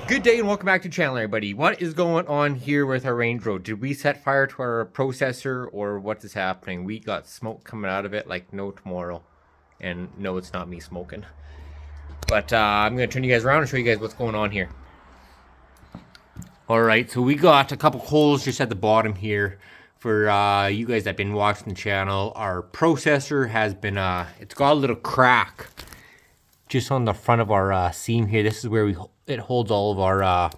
Good day and welcome back to the channel, everybody. What is going on here with our Range Road? Did we set fire to our processor or what is happening? We got smoke coming out of it like no tomorrow. And no, it's not me smoking. But I'm going to turn you guys around and show you guys what's going on here. Alright, so we got a couple holes just at the bottom here. For you guys that have been watching the channel, our processor has been, it's got a little crack just on the front of our seam here. This is where it holds all of our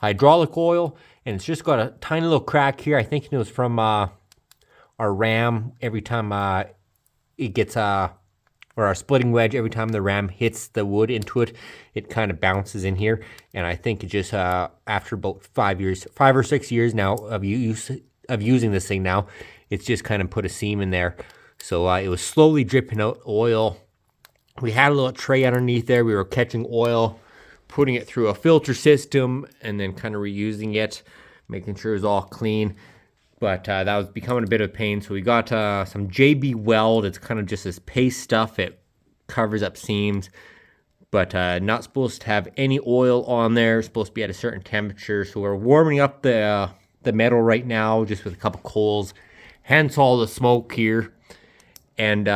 hydraulic oil, and it's just got a tiny little crack here. I think it was from our ram. Every time it gets or our splitting wedge, every time the ram hits the wood into it, it kind of bounces in here. And I think it just after about 5 or 6 years now of using this thing now, it's just kind of put a seam in there. So it was slowly dripping out oil. We had a little tray underneath there. We were catching oil, putting it through a filter system, and then kind of reusing it, making sure it was all clean. But that was becoming a bit of a pain. So we got some JB Weld. It's kind of just this paste stuff. It covers up seams, but not supposed to have any oil on there. It's supposed to be at a certain temperature. So we're warming up the metal right now, just with a couple coals. Hence all the smoke here. And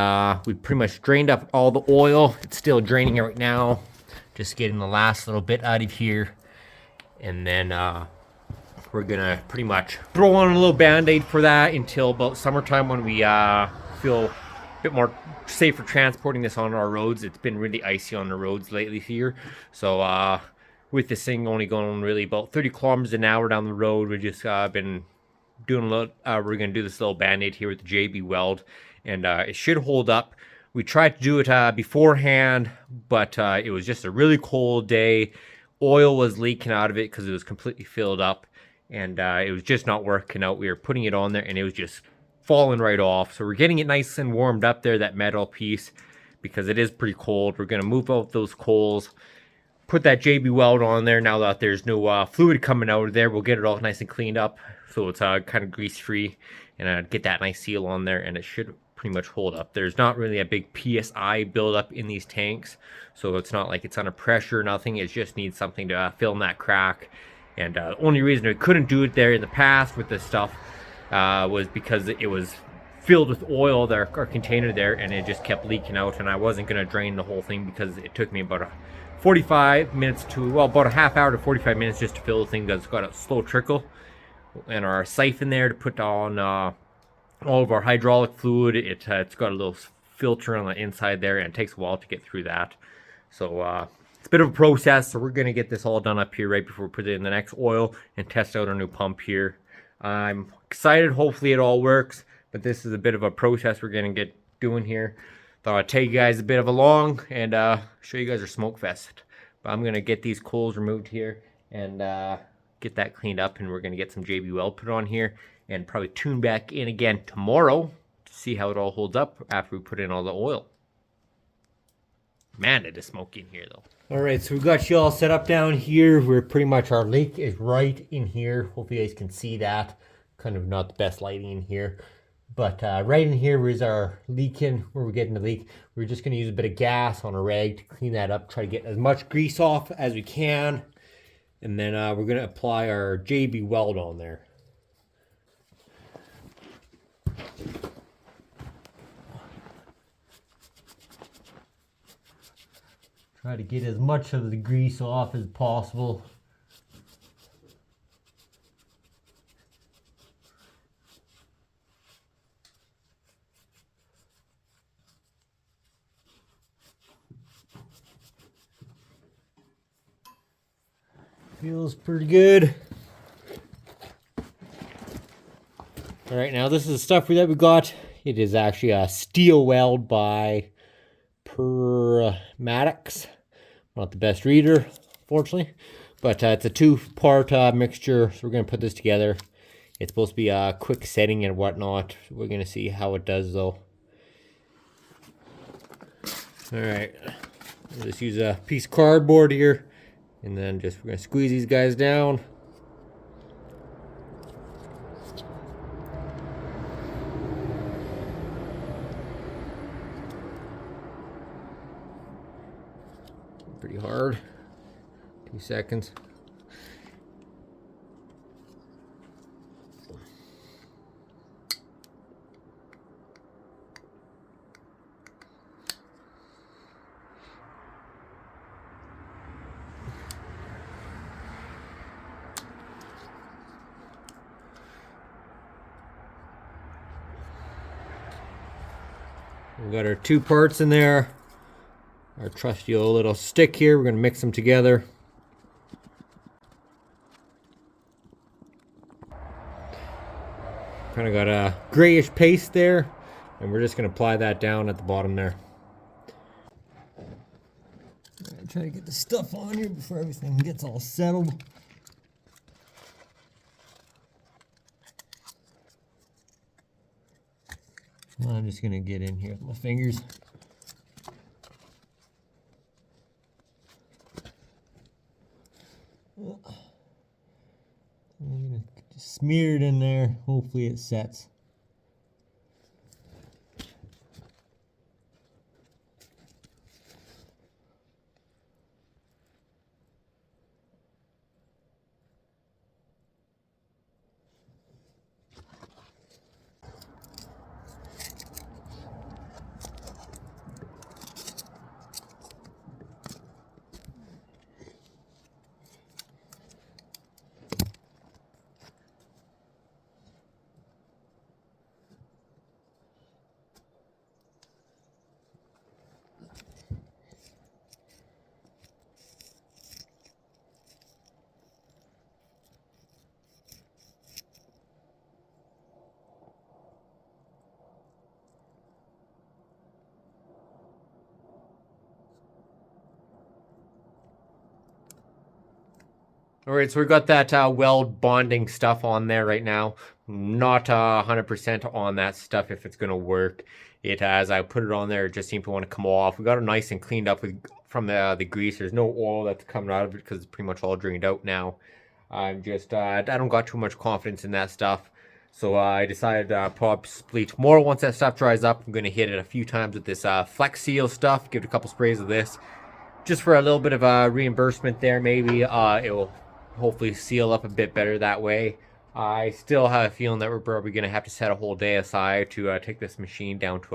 we pretty much drained up all the oil. It's still draining right now. Just getting the last little bit out of here. And then we're gonna pretty much throw on a little band-aid for that until about summertime when we feel a bit more safe for transporting this on our roads. It's been really icy on the roads lately here. So with this thing only going really about 30 kilometers an hour down the road, we just been doing a little, we're gonna do this little band-aid here with the JB Weld. And it should hold up. We tried to do it beforehand, but it was just a really cold day. Oil was leaking out of it because it was completely filled up, and it was just not working out. We were putting it on there, and it was just falling right off. So we're getting it nice and warmed up there, that metal piece, because it is pretty cold. We're going to move out those coals, put that JB Weld on there. Now that there's no fluid coming out of there, we'll get it all nice and cleaned up so it's kind of grease-free, and get that nice seal on there, and it should pretty much hold up. There's not really a big PSI buildup in these tanks, so it's not like it's under pressure or nothing. It just needs something to fill in that crack. And the only reason we couldn't do it there in the past with this stuff was because it was filled with oil, our container there, and it just kept leaking out, and I wasn't going to drain the whole thing because it took me about 45 minutes to, well, about a half hour to 45 minutes just to fill the thing because it's got a slow trickle. And our siphon there to put on all of our hydraulic fluid. It's got a little filter on the inside there, and it takes a while to get through that. So it's a bit of a process. So we're going to get this all done up here right before we put it in the next oil and test out our new pump here. I'm excited. Hopefully it all works, but this is a bit of a process we're going to get doing here. Thought I'd take you guys a bit of along and show you guys our smoke fest. But I'm going to get these coals removed here and get that cleaned up, and we're going to get some JB Weld put on here and probably tune back in again tomorrow to see how it all holds up after we put in all the oil. Man, it is smoky in here though. All right, so we got you all set up down here. We're pretty much, our leak is right in here. Hopefully you guys can see that. Kind of not the best lighting in here. But right in here is our leaking, where we're getting the leak. We're just going to use a bit of gas on a rag to clean that up. Try to get as much grease off as we can. And then we're going to apply our JB Weld on there. Try to get as much of the grease off as possible. Feels pretty good. All right, now this is the stuff that we got. It is actually a steel weld by Armands. Not the best reader, fortunately, but it's a two-part mixture. So we're gonna put this together. It's supposed to be a quick setting and whatnot. We're gonna see how it does though. All right, we'll just use a piece of cardboard here. And then we're going to squeeze these guys down. Pretty hard. 2 seconds. We got our 2 parts in there. Our trusty old little stick here. We're going to mix them together. Kind of got a grayish paste there, and we're just going to apply that down at the bottom there. Try to get the stuff on here before everything gets all settled. I'm just going to get in here with my fingers. I'm going to just smear it in there. Hopefully it sets. All right, so we've got that weld bonding stuff on there right now. Not 100% on that stuff if it's going to work. It has, I put it on there, it just seemed to want to come off. We got it nice and cleaned up from the grease. There's no oil that's coming out of it because it's pretty much all drained out now. I'm just, I don't got too much confidence in that stuff. So I decided to probably split more once that stuff dries up. I'm going to hit it a few times with this Flex Seal stuff. Give it a couple sprays of this. Just for a little bit of a reimbursement there, maybe. It will hopefully seal up a bit better that way. I still have a feeling that we're probably going to have to set a whole day aside to take this machine down to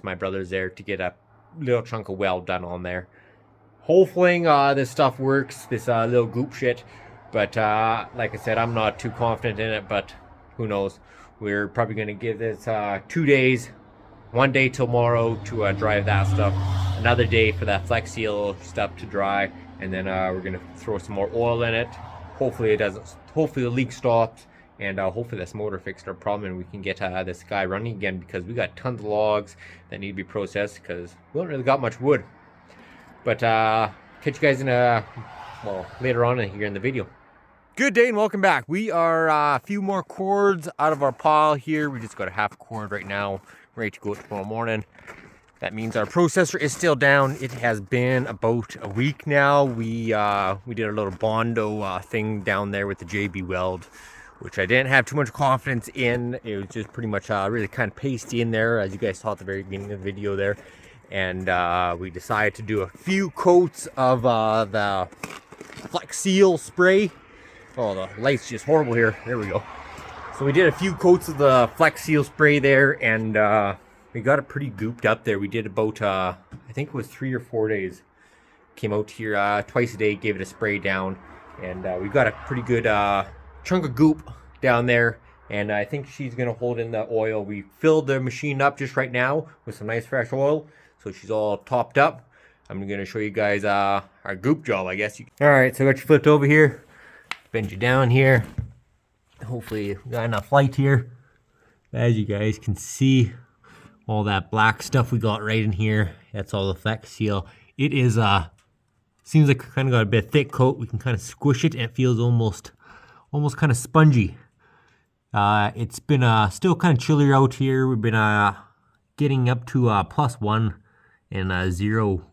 my brother's there, to get a little chunk of weld done on there. Hopefully this stuff works, this little goop shit. But like I said, I'm not too confident in it, but who knows. We're probably going to give this 2 days, 1 day tomorrow to dry that stuff, another day for that Flex Seal stuff to dry, and then we're going to throw some more oil in it. Hopefully it doesn't. Hopefully the leak stops, and hopefully this motor fixed our problem, and we can get this guy running again, because we got tons of logs that need to be processed because we haven't really got much wood. But catch you guys in later on here in the video. Good day and welcome back. We are a few more cords out of our pile here. We just got a half cord right now, ready to go tomorrow morning. That means our processor is still down. It has been about a week now. We did a little Bondo thing down there with the JB weld, which I didn't have too much confidence in. It was just pretty much really kind of pasty in there, as you guys saw at the very beginning of the video there. And we decided to do a few coats of the Flex Seal spray. Oh, the light's just horrible here. There we go. So we did a few coats of the Flex Seal spray there, and we got it pretty gooped up there. We did about, I think it was 3 or 4 days. Came out here twice a day, gave it a spray down. And we got a pretty good chunk of goop down there. And I think she's going to hold in the oil. We filled the machine up just right now with some nice fresh oil. So she's all topped up. I'm going to show you guys our goop job, I guess. Alright, so I got you flipped over here. Bend you down here. Hopefully we got enough light here. As you guys can see, all that black stuff we got right in here, that's all the Flex Seal. It is seems like kind of got a bit thick coat. We can kind of squish it and it feels almost kind of spongy. It's been still kind of chillier out here. We've been getting up to +1 and 0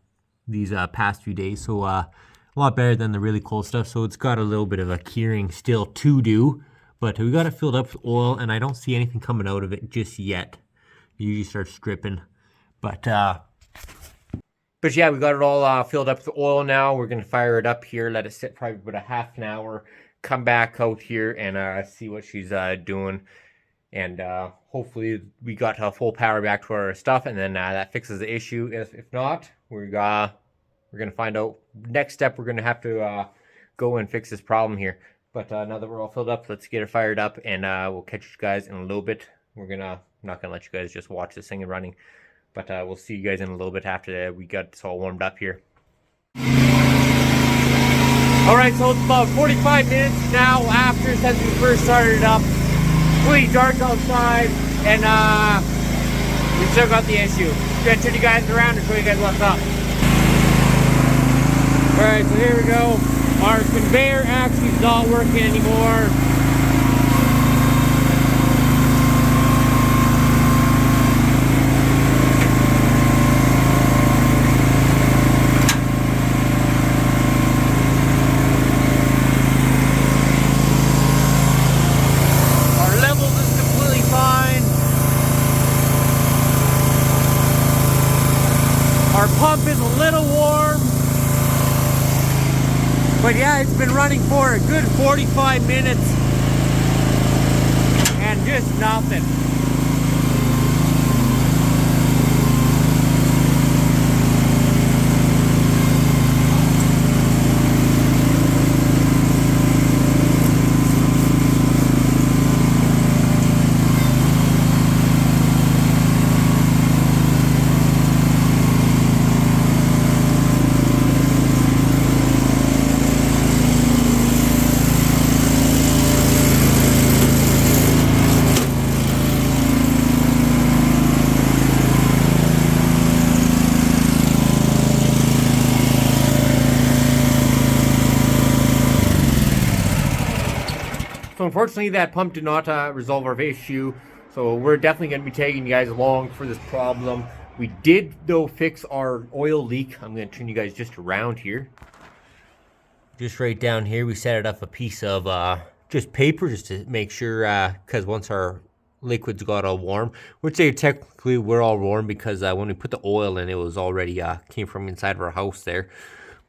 these past few days, so a lot better than the really cold stuff. So it's got a little bit of a curing still to do, but we got it filled up with oil, and I don't see anything coming out of it just yet. It usually starts dripping, but But yeah, we got it all filled up with oil now. We're going to fire it up here, let it sit probably about a half an hour, come back out here and see what she's doing. And hopefully we got full power back to our stuff, and then that fixes the issue. If not, we're going to find out. Next step, we're going to have to go and fix this problem here. But now that we're all filled up, let's get it fired up, and we'll catch you guys in a little bit. I'm not gonna let you guys just watch this thing running, but we'll see you guys in a little bit after we got this all warmed up here. All right, so it's about 45 minutes now after since we first started it up. Really dark outside, and we still got the issue. I'm gonna turn you guys around and show you guys what's up. All right, so here we go. Our conveyor actually is not working anymore. Our levels is completely fine. Our pump is a little warm. But yeah, it's been running for a good 45 minutes and just nothing. So unfortunately, that pump did not resolve our issue. So we're definitely going to be taking you guys along for this problem. We did, though, fix our oil leak. I'm going to turn you guys just around here. Just right down here, we set it up a piece of just paper just to make sure, because once our liquids got all warm, which they technically were all warm because when we put the oil in, it was already came from inside of our house there.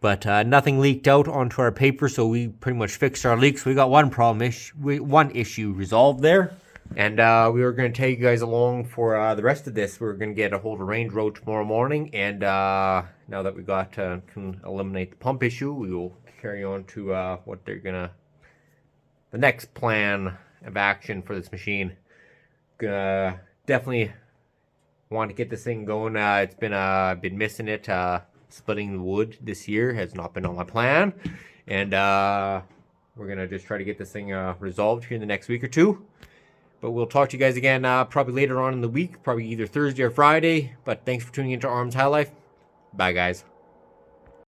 But nothing leaked out onto our paper, so we pretty much fixed our leaks. We got one issue resolved there. And we were going to take you guys along for the rest of this. We're going to get a hold of Range Road tomorrow morning. And now that we got can eliminate the pump issue, we will carry on to what they're going to... the next plan of action for this machine. Definitely want to get this thing going. It's been missing it. Splitting the wood this year has not been on my plan, and we're gonna just try to get this thing resolved here in the next week or two. But we'll talk to you guys again probably later on in the week, probably either Thursday or Friday. But thanks for tuning into Armands High Life. Bye, guys.